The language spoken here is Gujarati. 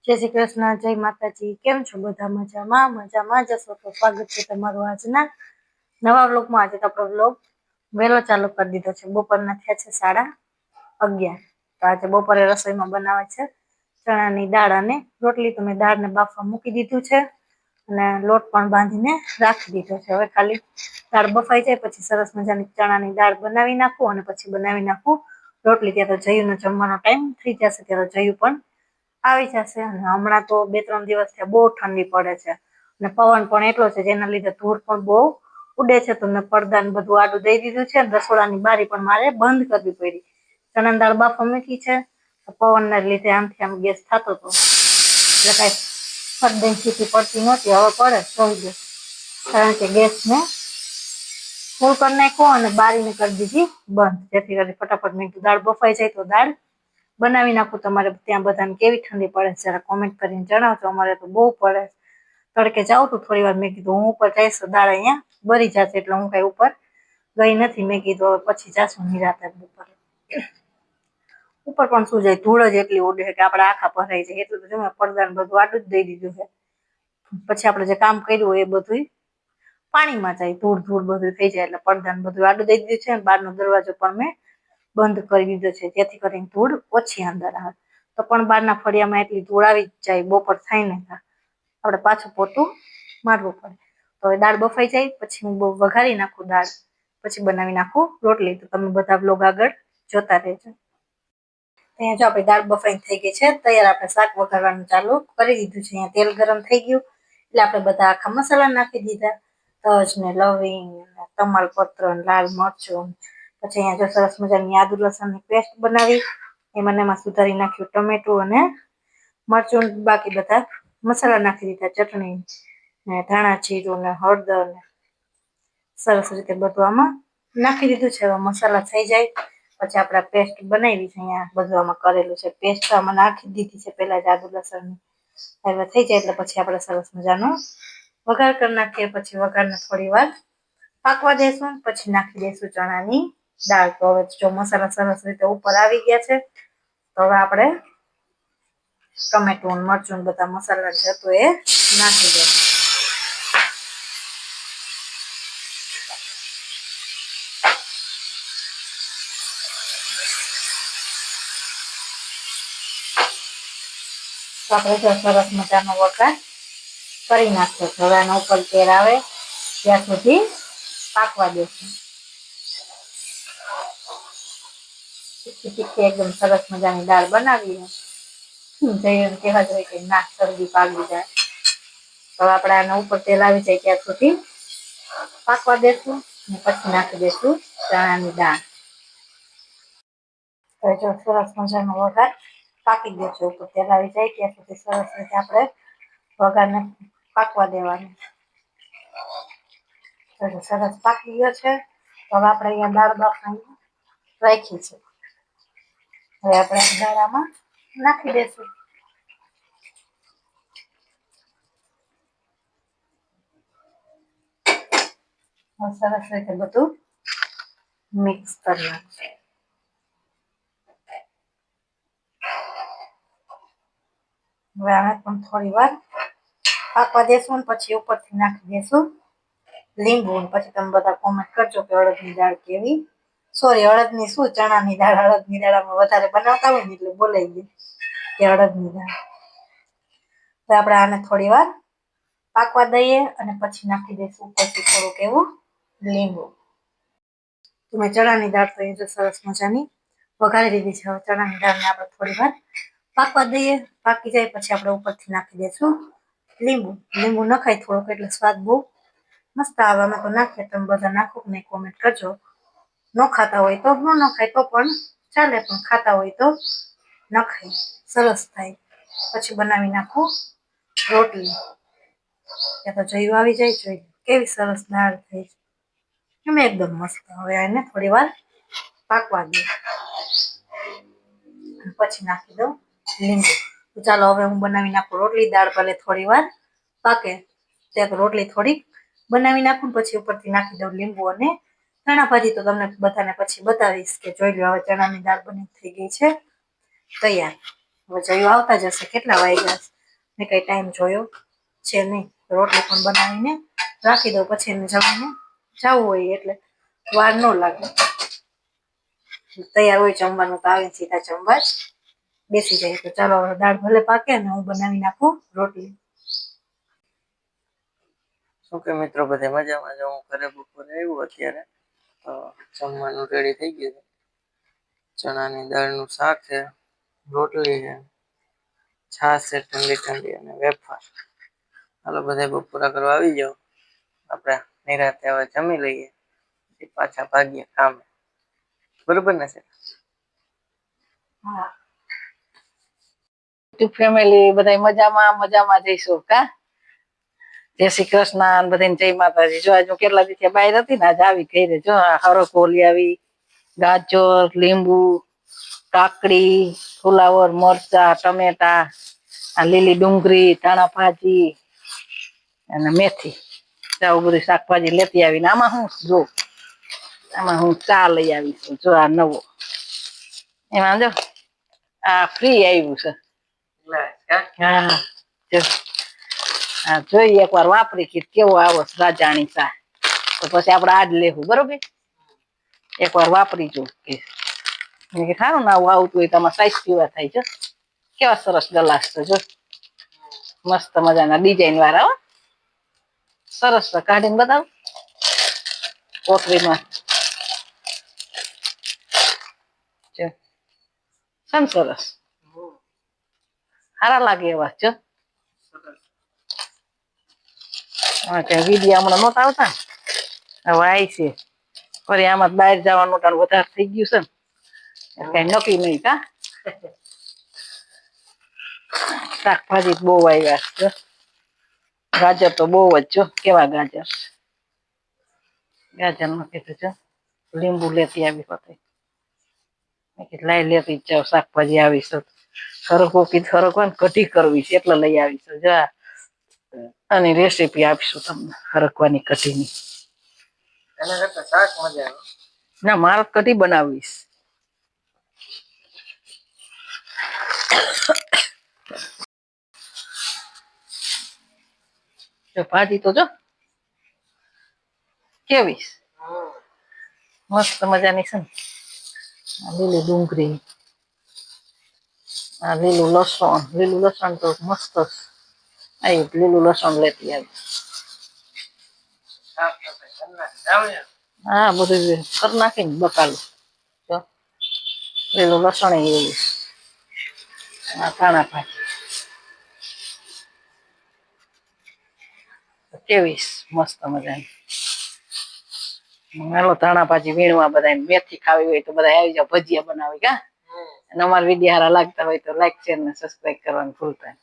જય શ્રી કૃષ્ણ, જય માતાજી. કેમ છો બધા? મજામાં? મજામાં જશો તો સ્વાગત છે તમારું આજના નવા વ્લોગમાં. આજે તો આપણો વ્લોગ વહેલો ચાલુ કરી દીધો છે. બપોરના થયા છે 11:30. તો આજે બપોરે રસોઈમાં બનાવે છે ચણાની દાળ અને રોટલી. તો મેં દાળને બાફવા મૂકી દીધું છે અને લોટ પણ બાંધીને રાખી દીધો છે. હવે ખાલી દાળ બફાઈ જાય પછી સરસ મજાની ચણાની દાળ બનાવી નાખું અને પછી બનાવી નાખું રોટલી. ત્યાં તો જયુંનો જમવાનો ટાઈમ થઈ જશે, ત્યારે જયું પણ આવી જશે. અને હમણાં તો 2-3 દિવસથી બહુ ઠંડી પડે છે અને પવન પણ એટલો છે જેના લીધે ધૂળ પણ બહુ ઉડે છે. તો મેં પડદાને બધું આડું દઈ દીધું છે. રસોડાની બારી પણ મારે બંધ કરવી પડી. ચણાની દાળ બાફવા મૂકી છે, પવનના લીધે આમથી આમ ગેસ થતો હતો એટલે કાંઈ ફરદઈ સીટી પડતી નહોતી. હવે પડે જોઈ દે, કારણ કે ગેસને ફૂલ કરી નાખ્યો અને બારીને કરી દીધી બંધ, જેથી કરી ફટાફટ મેં દાળ બફાઈ જાય તો દાળ બનાવી નાખું. તમારે ત્યાં બધાને કેવી ઠંડી પડે છે જરા કોમેન્ટ કરીને જણાવજો. અમારે તો બહુ પડે. તડકે જાઉં તો થોડી વાર મેં કીધું હું ઉપર જઈશ તો દાળ અહીંયા બળી જશે, એટલે હું કાંઈ ઉપર ગઈ નથી. મેં કીધું પછી જાશું નિરાંતે ઉપર. ઉપર પણ શું જાય, ધૂળ જ એટલી ઉડે કે આપણા આખા ભરાઈ જાય. એટલું તો જો પડદાને બધું આડું જ દઈ દીધું છે. પછી આપણે જે કામ કર્યું હોય એ બધું પાણીમાં જાય, ધૂળ બધું થઈ જાય. એટલે પડદાને બધું આડું દઈ દીધું છે. બહારનો દરવાજો પણ મેં બંધ કરી દીધો છે, જેથી કરીને ધૂળ ઓછી અંદર આવે. તો પણ બહારના ફળિયામાં એટલી ધૂળ આવી જ જાય. બપોર થાય ને આપણે પાછું પોતું મારવું પડે. તો હવે દાળ બફાઈ જાય પછી હું વઘારી નાખું દાળ, પછી બનાવી નાખું રોટલી. તો તમે બધા વ્લોગ આગળ જોતા રહેજો. અહીંયા જો આપણી દાળ બફાઈ થઈ ગઈ છે તૈયાર. આપણે શાક વઘારવાનું ચાલુ કરી દીધું છે. અહીંયા તેલ ગરમ થઈ ગયું એટલે આપણે બધા આખા મસાલા નાખી દીધા, તજ ને લવિંગ, તમાલપત્ર, લાલ મરચું. પછી અહીંયા જો સરસ મજાની આદુ લસણની પેસ્ટ બનાવી, એમાં સુધારી નાખ્યું ટમેટું અને મરચું. બાકી બધા મસાલા નાખી દીધા, ચટણી ને ધાણા જીરું ને હળદર ને સરસ રીતે બધું આમાં નાખી દીધું છે. હવે મસાલા થઈ જાય પછી આપણે પેસ્ટ બનાવી છે, અહીંયા બધું આમાં કરેલું છે પેસ્ટ આમાં નાખી દીધી છે પહેલા જ આદુ લસણની. હવે થઈ જાય એટલે પછી આપણે સરસ મજાનો વઘાર કરી નાખીએ. પછી વઘારને થોડી વાર પાકવા દેશું, પછી નાખી દઈશું ચણાની દાળ. તો હવે જો મસાલા સરસ રીતે ઉપર આવી ગયા છે, તો હવે આપણે ટમેટું મરચું બધા મસાલા છે તો એ નાખી દઈશું. તો આપણે જો સરસ મજાનો વઘાર કરી નાખ્યો. હવે આના ઉપર તેલ આવે ત્યાં સુધી પાકવા દેશું. તીખી એકદમ સરસ મજાની દાળ બનાવીએ. જઈને કહેવા જોઈએ કે ના શરદી પાકી જાય. તો આપણે આના ઉપર તેલ આવી જાય ત્યાં સુધી પાકવા દેશું અને પછી નાખી દઈશું ચણાની દાળ. તો જો સરસ મજાનો વઘાર પાકી ગયો છે. ઉપર તેલ આવી જાય ત્યાં સુધી સરસ રીતે આપણે વઘારને પાકવા દેવાનું. સરસ પાકી ગયો છે. હવે આપણે અહીંયા દાળ બાફવાની રાખી છે. હવે આપણે દાળ આમાં નાખી દઈશું. સરસ રીતે બધું મિક્સ કરી નાખશું. હવે આને પણ થોડી વાર પાકવા દેશું ને પછી ઉપરથી નાખી દેશું લીંબુ. પછી તમે બધા કોમેન્ટ કરજો કે અડદની દાળ કેવી, સોરી અડદની શું ચણાની દાળ. અડદની દાળ અમે વધારે બનાવતા હોય ને એટલે બોલાઈ ગયું કે અડદની દાળ. તો આપણે આને થોડી વાર પાકવા દઈએ અને પછી નાખી દઈશું પછી થોડુંક એવું લીંબુ. તો મેં ચણાની દાળ તો એ જો સરસ મજાની વઘારી દીધી છે. હવે ચણાની દાળને આપણે થોડી વાર પાકવા દઈએ. પાકી જાય પછી આપણે ઉપરથી નાખી દઈશું લીંબુ. લીંબુ નખાય થોડુંક એટલે સ્વાદ બહુ મસ્ત આવે. અમે તો નાખીએ, તમે બધા નાખો કે નહીં કોમેન્ટ કરજો. ન ખાતા હોય તો ન નખાય તો પણ ચાલે, પણ ખાતા હોય તો નખાય, સરસ થાય. પછી બનાવી નાખું રોટલી. ત્યાં તો જયું આવી જાય. જોઈ કેવી સરસ દાળ થઈ છે એમ એકદમ મસ્ત. હવે એને થોડી વાર પાકવા દઈએ પછી નાખી દઉં લીંબુ. તો ચાલો હવે હું બનાવી નાખું રોટલી. દાળ ભલે થોડી વાર પાકે ત્યાં તો રોટલી થોડીક બનાવી નાખું, પછી ઉપરથી નાખી દઉં લીંબુ અને ચણા ભાજી. તો તમને બધાને પછી બતાવીશ કે જોઈ લો હવે ચણાની દાળ બની થઈ ગઈ છે તૈયાર. હવે જયું આવતા જશે. કેટલા વાગ્યા મેં કઈ ટાઈમ જોયો છે નહીં. રોટલી પણ બનાવીને રાખી દઉં, પછી એને જમીને જવું હોય એટલે વાર ન લાગે. તૈયાર હોય જમવાનું તો આવીને સીધા જમવા જ બેસી જાય. તો ચાલો દાળ ભલે પાકે ને હું બનાવી નાખું રોટલી. શું કે મિત્રો બધે મજામાં? જો હું ઘરે બપોરે આવ્યું અત્યારે તો જમવાનું રેડી થઈ ગયું છે. ચણાની દાળનું શાક છે, રોટલી છે, છાશ છે ઠંડી ઠંડી અને વેફર. હાલો બધા બપોરા કરવા આવી જાઓ. આપણે નિરાંતે હવે જમી લઈએ, પાછા ભાગીએ કામે. બરોબર ને છે? હા. ફેમિલી બધા મજામાં જઈશું કા. જય શ્રી કૃષ્ણ, બધાને જય માતાજી. જો આજુ કેટલા દિવસ બહાર હતી ને, આજે આવી ઘરે. જો હરખ ઓલી આવી, ગાજર, લીંબુ, કાકડી, ફુલાવર, મરચા, ટમેટા, આ લીલી ડુંગળી, ધાણા ભાજી અને મેથી. આવું બધું શાકભાજી લેતી આવીને આમાં હું ચા લઈ આવીશું. જો આ નવો એમાં જો આ ફ્રી આવ્યું છે. હા, જોઈએ એક વાર વાપરી કે કેવો આવો રાજાણી ચા. તો પછી આપડે આજ લેવું, બરોબર? એક વાર વાપરી જો કે સારું ના આવતું હોય તમારે સાઈઝ પીવા થાય છે. કેવા સરસ ગ્લાસ છે જો, મસ્ત મજાના ડિઝાઇન વાળા. હો સરસ છે, કાઢીને બતાવો કોથળીમાં. સરસ સારા લાગે એવા છે. વિડીયો હમણાં નહોતા આવતા, હવે આય છે. ફરી આમાં બહાર જવાનું ટાણ વધારે થઈ ગયું છે ને, કઈ નક્કી નહીં. કા શાકભાજી બહુ આવ્યા છે. ગાજર તો બહુ જ છો, કેવા ગાજર નું કીધું છે. લીંબુ લેતી આવી હતી, લાઈ લેતી જ જાવ. શાકભાજી આવી છે, સરગવો ને કઢી કરવી છે એટલે લઈ આવી છે. જા આની રેસીપી આપીશું તમને, હરગવાની કઢીની. એના કરતા શાક મજા આવે. ના, મારે કઢી બનાવીશ. ભાજી તો જો કેવી મસ્ત મજાની છે ને. લીલી ડુંગળી, લીલું લસણ તો મસ્ત. લીલું લસણ લેતી આવી. હા, બધું કરી નાખીને બકાલું. લીલું લસણ એવું, ધાણા ભાજી કેવી મસ્ત મજાની. હાલો ધાણા ભાજી વીણવા, બધા મેથી ખાવી હોય તો બધા આવી જાવ. ભજીયા બનાવી કા. અને અમારા વિડીયો સારા લાગતા હોય તો લાઈક, શેર ને સબસ્ક્રાઈબ કરવાનું ભૂલતા નહીં.